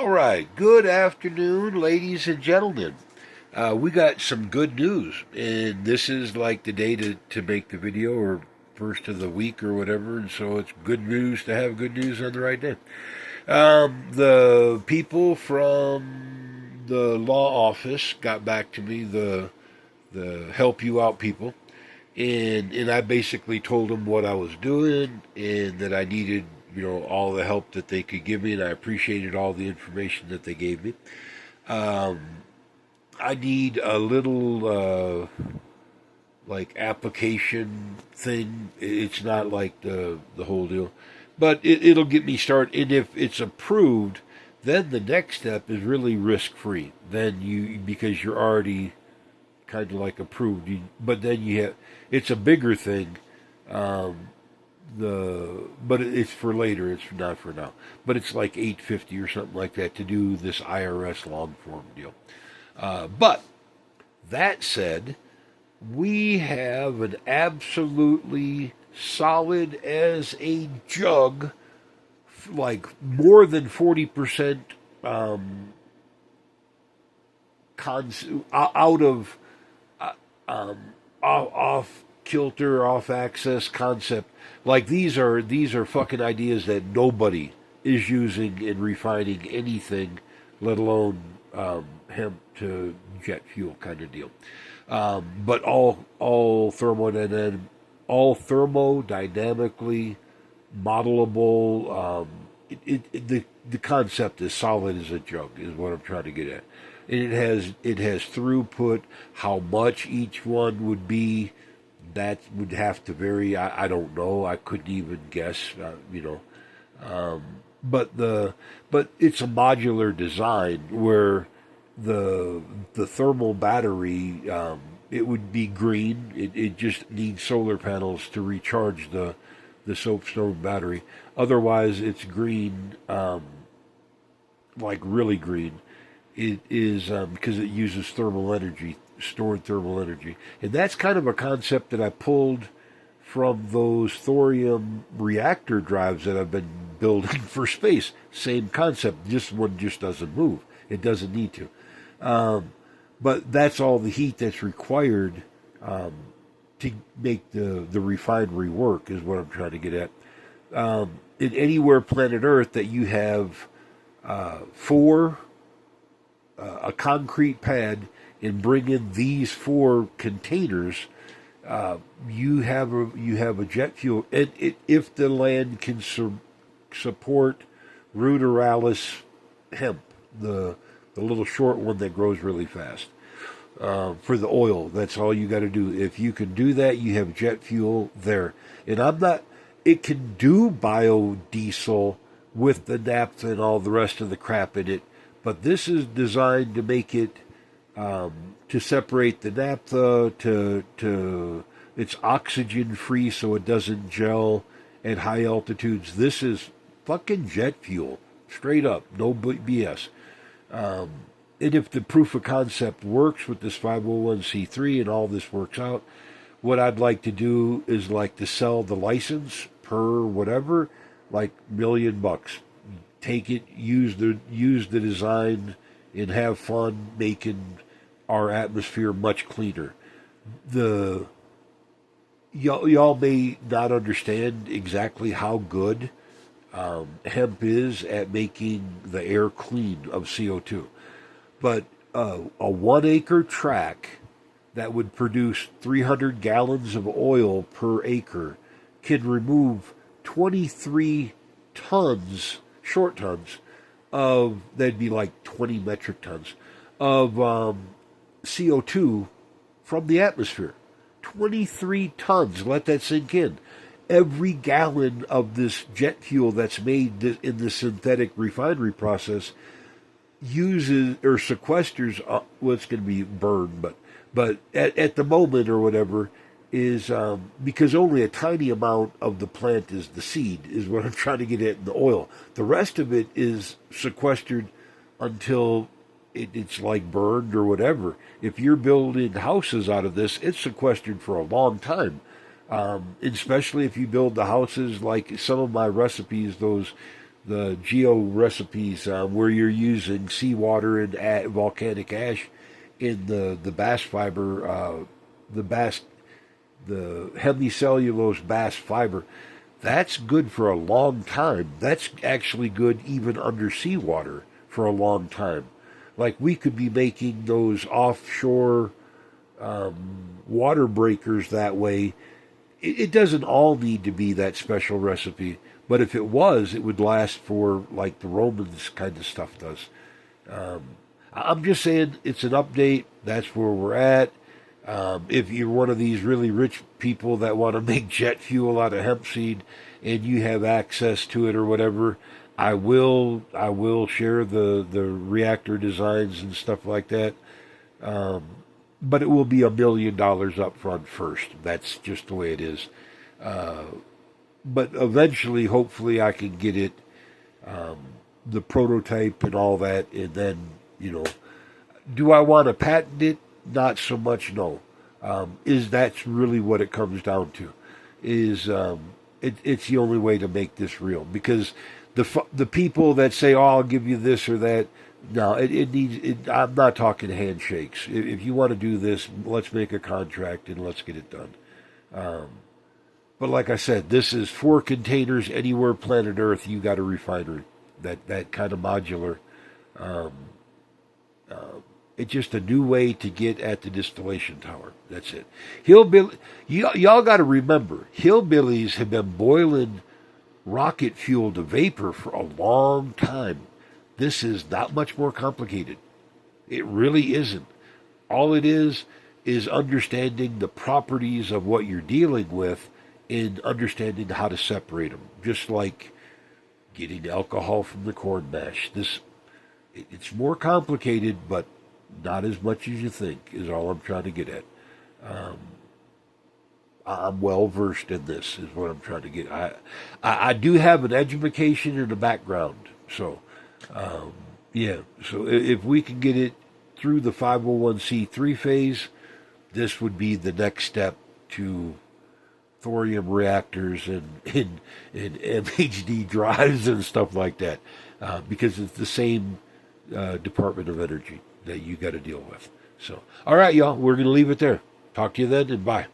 All right, good afternoon, ladies and gentlemen. We got some good news, and this is like the day to make the video or first of the week or whatever, and so it's good news to have good news on the right day. The people from the law office got back to me, the help you out people, and I basically told them what I was doing and that I needed all the help that they could give me, and I appreciated all the information that they gave me. Um, I need a little like application thing. It's not like the whole deal, but it'll get me started. And if it's approved, then the next step is really risk free. Then you because you're already kind of like approved. But then you have it's a bigger thing. Um, but it's for later. It's not for now. But it's like 850 or something like that to do this IRS long form deal. But that said, we have an absolutely solid as a jug, like more than 40% out of um, off kilter, off access concept. Like these are fucking ideas that nobody is using in refining anything, let alone hemp to jet fuel kind of deal. But all thermodynamically modelable. The concept is solid as a jug is what I'm trying to get at. And it has throughput. How much each one would be, that would have to vary. I don't know. I couldn't even guess. Um, but it's a modular design where the thermal battery, it would be green. It just needs solar panels to recharge the soapstone battery. Otherwise, it's green, like really green. It is because it uses thermal energy, stored thermal energy, and that's kind of a concept that I pulled from those thorium reactor drives that I've been building for space. Same concept. This one just doesn't move. It doesn't need to. Um, but that's all the heat that's required um, to make the refinery work, is what I'm trying to get at. In anywhere planet Earth that you have four a concrete pad and bring in these four containers, you have a jet fuel. If the land can support ruderalis hemp, the little short one that grows really fast. For the oil, that's all you got to do. If you can do that, you have jet fuel there. And I'm not. It can do biodiesel with the naphtha and all the rest of the crap in it, but this is designed to make it to separate the naphtha to it's oxygen free, so it doesn't gel at high altitudes. This is fucking jet fuel, straight up, no BS. And if the proof of concept works with this 501c3 and all this works out, what I'd like to do is like to sell the license per whatever, like $1,000,000. Take it, use the design, and have fun making our atmosphere much cleaner. The y'all may not understand exactly how good hemp is at making the air clean of CO2. But a 1 acre tract that would produce 300 gallons of oil per acre can remove 23 tons, short tons, of, that'd be like 20 metric tons, of CO2 from the atmosphere. 23 tons, let that sink in. Every gallon of this jet fuel that's made in the synthetic refinery process uses or sequesters, well, it's going to be burned, but at the moment or whatever is because only a tiny amount of the plant is the seed, is what I'm trying to get at in the oil. The rest of it is sequestered until it's like burned or whatever. If you're building houses out of this, it's sequestered for a long time. Especially if you build the houses like some of my recipes, those the geo recipes where you're using seawater and volcanic ash in the bast fiber, the bast, the hemicellulose bast fiber. That's good for a long time. That's actually good even under seawater for a long time. Like we could be making those offshore water breakers that way. It doesn't all need to be that special recipe, but if it was, it would last for like the Romans kind of stuff does. Um, I'm just saying it's an update. That's where we're at. If you're one of these really rich people that want to make jet fuel out of hemp seed and you have access to it or whatever, I will share the reactor designs and stuff like that. Um, but it will be $1 million up front first. That's just the way it is. Uh, but eventually, hopefully, I can get it, um, the prototype and all that, and then, you know, do I want to patent it? Not so much, no. Is that's really what it comes down to? Is it's the only way to make this real because the people that say, "Oh, I'll give you this or that," no, it needs. I'm not talking handshakes. If you want to do this, let's make a contract and let's get it done. Um, but like I said, this is 4 containers anywhere planet Earth. You got a refinery. That kind of modular. Um, uh, it's just a new way to get at the distillation tower. That's it. Hillbilly, y'all got to remember, hillbillies have been boiling rocket fuel to vapor for a long time. This is not much more complicated. It really isn't. All it is understanding the properties of what you're dealing with and understanding how to separate them. Just like getting alcohol from the corn mash. It's more complicated, but not as much as you think is all I'm trying to get at. Um, I'm well versed in this, is what I'm trying to get. I do have an education and a background, so um, yeah. So if we can get it through the 501c3 phase, this would be the next step to thorium reactors and MHD drives and stuff like that, because it's the same Department of Energy that you got to deal with. So, all right, y'all, we're going to leave it there. Talk to you then, and bye.